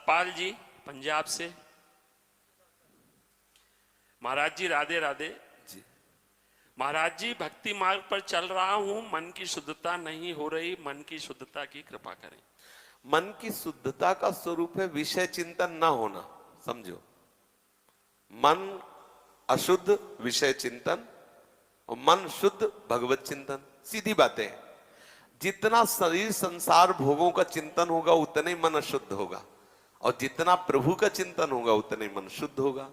रामपाल जी पंजाब से। महाराज जी राधे राधे जी। महाराज जी, भक्ति मार्ग पर चल रहा हूं, मन की शुद्धता नहीं हो रही, मन की शुद्धता की कृपा करें। मन की शुद्धता का स्वरूप है विषय चिंतन ना होना। समझो, मन अशुद्ध विषय चिंतन और मन शुद्ध भगवत चिंतन, सीधी बातें हैं। जितना शरीर संसार भोगों का चिंतन होगा उतना ही मन अशुद्ध होगा, और जितना प्रभु का चिंतन होगा उतना ही मन शुद्ध होगा।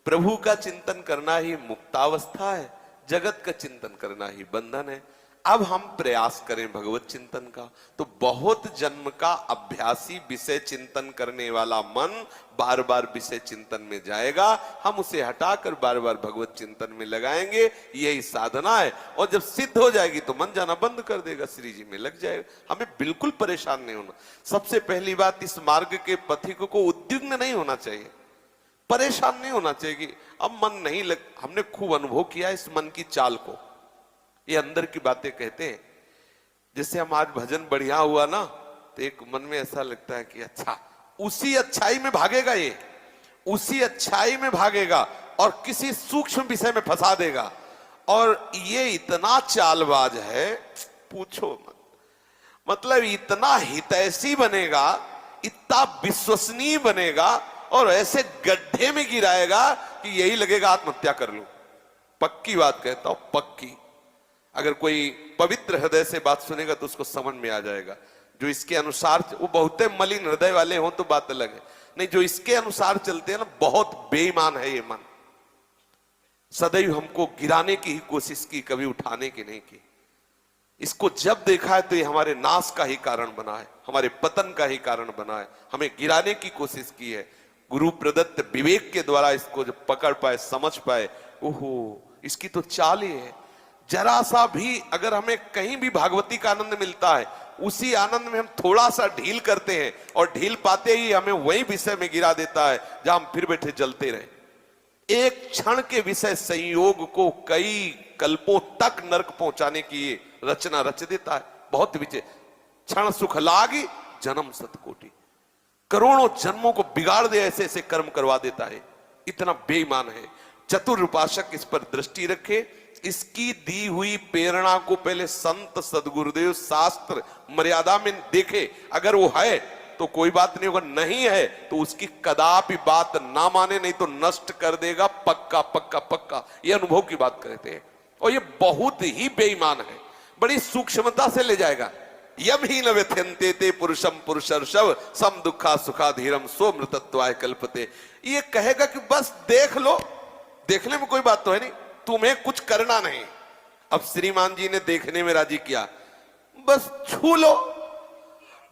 प्रभु का चिंतन करना ही मुक्तावस्था है, जगत का चिंतन करना ही बंधन है। अब हम प्रयास करें भगवत चिंतन का, तो बहुत जन्म का अभ्यासी विषय चिंतन करने वाला मन बार बार विषय चिंतन में जाएगा। हम उसे हटाकर बार बार भगवत चिंतन में लगाएंगे, यही साधना है। और जब सिद्ध हो जाएगी तो मन जाना बंद कर देगा, श्री जी में लग जाएगा। हमें बिल्कुल परेशान नहीं होना। सबसे पहली बात, इस मार्ग के पथिक को उद्विग्न नहीं होना चाहिए, परेशान नहीं होना चाहिए कि अब मन नहीं लग। हमने खूब अनुभव किया इस मन की चाल को। ये अंदर की बातें कहते हैं। जैसे हम आज भजन बढ़िया हुआ ना, तो एक मन में ऐसा लगता है कि अच्छा, उसी अच्छाई में भागेगा, ये उसी अच्छाई में भागेगा और किसी सूक्ष्म विषय में फंसा देगा। और ये इतना चालबाज है, पूछो मत। मतलब इतना हितैषी बनेगा, इतना विश्वसनीय बनेगा, और ऐसे गड्ढे में गिराएगा कि यही लगेगा आत्महत्या कर लूं। पक्की बात कहता हूं, पक्की। अगर कोई पवित्र हृदय से बात सुनेगा तो उसको समझ में आ जाएगा। जो इसके अनुसार, वो बहुत मलिन हृदय वाले हों तो बात अलग है, नहीं जो इसके अनुसार चलते हैं ना, बहुत बेईमान है ये मन। सदैव हमको गिराने की ही कोशिश की, कभी उठाने की नहीं की। इसको जब देखा है तो ये हमारे नाश का ही कारण बना है, हमारे पतन का ही कारण बना है। हमें गिराने की कोशिश की है। गुरु प्रदत्त विवेक के द्वारा इसको जब पकड़ पाए, समझ पाए, ओहो इसकी तो चाल ही है। जरा सा भी अगर हमें कहीं भी भागवती का आनंद मिलता है, उसी आनंद में हम थोड़ा सा ढील करते हैं, और ढील पाते ही हमें वही विषय में गिरा देता है जहां हम फिर बैठे जलते रहे। एक क्षण के विषय संयोग को कई कल्पों तक नरक पहुंचाने की ये रचना रच देता है। बहुत विजय, क्षण सुख लागी जन्म सतकोटि, करोड़ों जन्मों को बिगाड़ दे, ऐसे ऐसे कर्म करवा देता है। इतना बेईमान है। चतुर उपासक इस पर दृष्टि रखे, इसकी दी हुई प्रेरणा को पहले संत सदगुरुदेव शास्त्र मर्यादा में देखे। अगर वो है तो कोई बात नहीं होगा, नहीं है तो उसकी कदापि बात ना माने, नहीं तो नष्ट कर देगा, पक्का पक्का पक्का। ये अनुभव की बात कहते हैं। और ये बहुत ही बेईमान है, बड़ी सूक्ष्मता से ले जाएगा। यम ही न व्यथ्यन्ते ते पुरुषम पुरुषर्षव सम दुखा सुखा धीरम सो मृतत्वाय कल्पते। ये कहेगा कि बस देख लो, देखने में कोई बात तो है नहीं, तुम्हें कुछ करना नहीं। अब श्रीमान जी ने देखने में राजी किया, बस छू लो,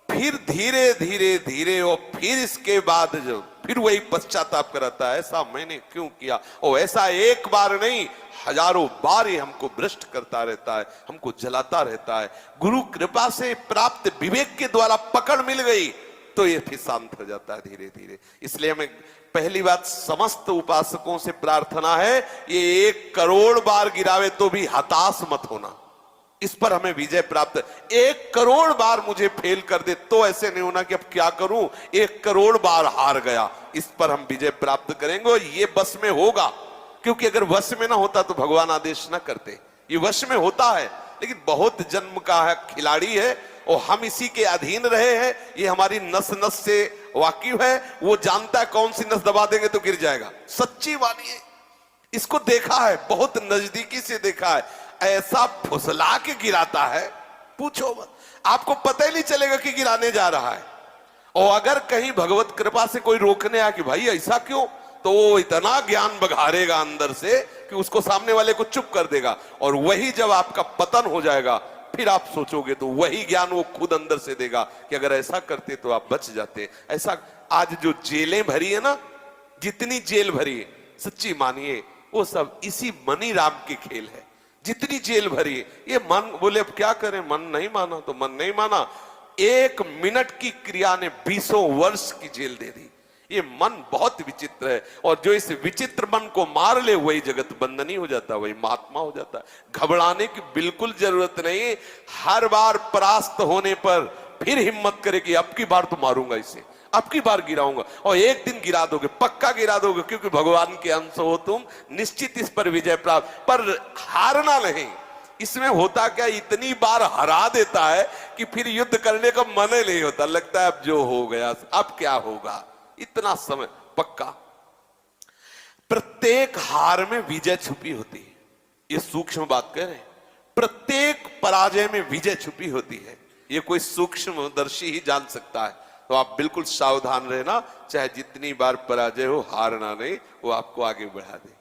फिर धीरे धीरे धीरे, और फिर इसके बाद जो फिर वही पश्चाताप कराता है, ऐसा मैंने क्यों किया। और ऐसा एक बार नहीं, हजारों बार ये हमको भ्रष्ट करता रहता है, हमको जलाता रहता है। गुरु कृपा से प्राप्त विवेक के द्वारा पकड़ मिल गई तो ये फिर शांत हो जाता है धीरे धीरे। इसलिए हमें पहली बात समस्त उपासकों से प्रार्थना है, ये 1 करोड़ बार गिरावे तो भी हताश मत होना। इस पर हमें विजय प्राप्त। 1 करोड़ बार मुझे फेल कर दे तो ऐसे नहीं होना कि अब क्या करूं, 1 करोड़ बार हार गया। इस पर हम विजय प्राप्त करेंगे, और ये बस में होगा। क्योंकि अगर वश में ना होता तो भगवान आदेश ना करते। ये वश में होता है, लेकिन बहुत जन्म का है, खिलाड़ी है, और हम इसी के अधीन रहे हैं। ये हमारी नस नस से वाकिफ है, वो जानता है कौन सी नस दबा देंगे तो गिर जाएगा। सच्ची मानिए, इसको देखा है, बहुत नजदीकी से देखा है। ऐसा फुसला के गिराता है, पूछो मत, आपको पता ही नहीं चलेगा कि गिराने जा रहा है। और अगर कहीं भगवत कृपा से कोई रोकने आ कि भाई ऐसा क्यों, तो वो इतना ज्ञान बघारेगा अंदर से कि उसको सामने वाले को चुप कर देगा। और वही जब आपका पतन हो जाएगा, फिर आप सोचोगे तो वही ज्ञान वो खुद अंदर से देगा कि अगर ऐसा करते तो आप बच जाते। ऐसा आज जो जेलें भरी है ना, जितनी जेल भरी है, सच्ची मानिए वो सब इसी मनी राम के खेल है। जितनी जेल भरी है, ये मन बोले अब क्या करें, मन नहीं माना तो मन नहीं माना। 1 मिनट की क्रिया ने 20 वर्ष की जेल दे दी। ये मन बहुत विचित्र है, और जो इस विचित्र मन को मार ले वही जगत बंधनी हो जाता है, वही महात्मा हो जाता है। घबराने की बिल्कुल जरूरत नहीं। हर बार परास्त होने पर फिर हिम्मत करे कि अब की बार तो मारूंगा इसे, अब की बार गिराऊंगा, और एक दिन गिरा दोगे, पक्का गिरा दोगे, क्योंकि भगवान के अंश हो तुम, निश्चित इस पर विजय प्राप्त। पर हारना नहीं। इसमें होता क्या, इतनी बार हरा देता है कि फिर युद्ध करने का मन ही नहीं होता, लगता है अब जो हो गया, अब क्या होगा, इतना समय पक्का। प्रत्येक हार में विजय छुपी होती है, ये सूक्ष्म बात कह रहे हैं। प्रत्येक पराजय में विजय छुपी होती है, ये कोई सूक्ष्मदर्शी ही जान सकता है। तो आप बिल्कुल सावधान रहना, चाहे जितनी बार पराजय हो, हारना नहीं, वो आपको आगे बढ़ा दे।